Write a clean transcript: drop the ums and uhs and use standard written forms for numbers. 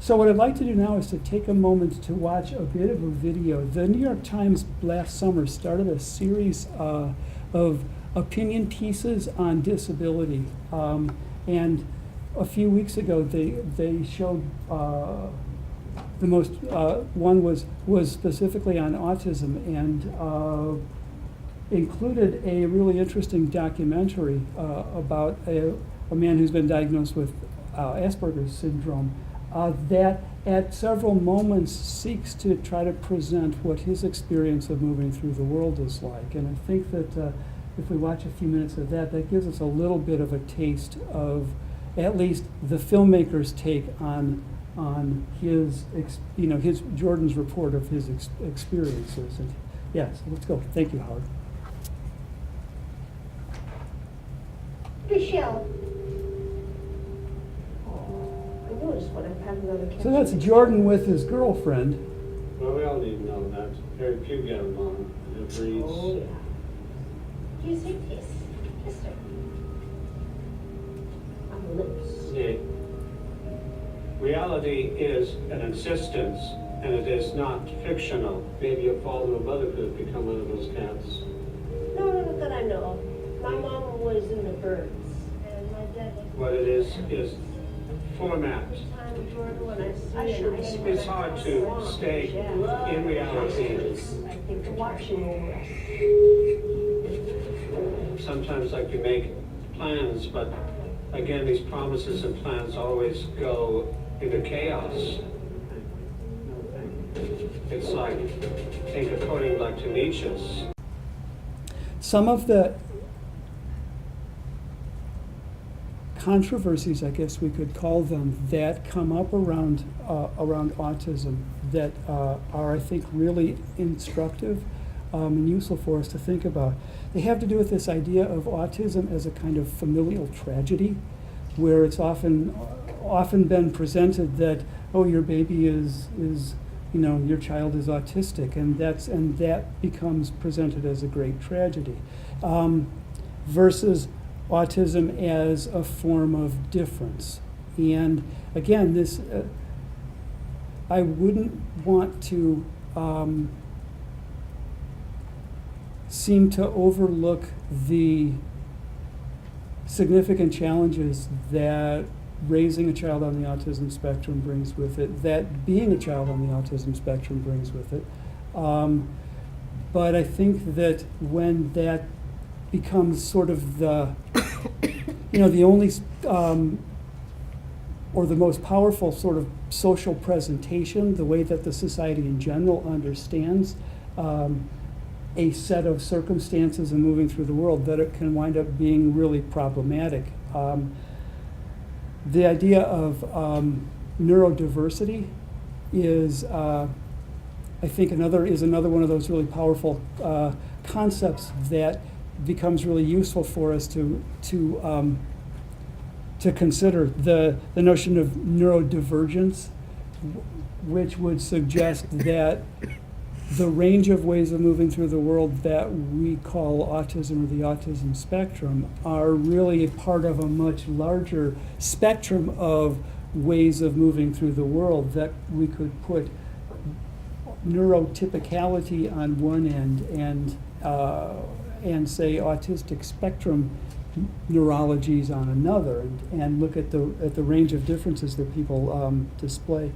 So what I'd like to do now is to take a moment to watch a bit of a video. The New York Times last summer started a series of opinion pieces on disability. And a few weeks ago, they showed the most, one was specifically on autism and included a really interesting documentary about a man who's been diagnosed with Asperger's syndrome that at several moments seeks to try to present what his experience of moving through the world is like. And I think that if we watch a few minutes of that, that gives us a little bit of a taste of at least the filmmaker's take on his, his Jordan's report of his experiences. And yes, let's go. Thank you, Howard. Michelle. I noticed when I had another So that's Jordan with his girlfriend. Well, we all need to know that. Very few get along. It breeds. Oh, yeah. Do you say kiss? Kiss her. On the lips. See, reality is an existence, and it is not fictional. Maybe your father or mother could have become one of those cats. No, not that I know of. My mom was in the birds, and my dad. What it is format. It's hard to stay in reality. Watching over us. Sometimes like you make plans, but again, these promises and plans always go into chaos. It's like, think according like to Nietzsche's. Some of the controversies, I guess we could call them, that come up around autism that are, I think, really instructive and useful for us to think about. They have to do with this idea of autism as a kind of familial tragedy, where it's often been presented that, oh, your baby is your child is autistic, and that becomes presented as a great tragedy, versus autism as a form of difference. And again, this I wouldn't want to seem to overlook the significant challenges that raising a child on the autism spectrum brings with it, that being a child on the autism spectrum brings with it. But I think that when that becomes sort of the, the only, or the most powerful sort of social presentation, the way that the society in general understands a set of circumstances and moving through the world, that it can wind up being really problematic. The idea of neurodiversity is, I think, another one of those really powerful concepts that becomes really useful for us to consider. The notion of neurodivergence, which would suggest that the range of ways of moving through the world that we call autism or the autism spectrum are really part of a much larger spectrum of ways of moving through the world, that we could put neurotypicality on one end and say autistic spectrum neurologies on another, and look at the range of differences that people display.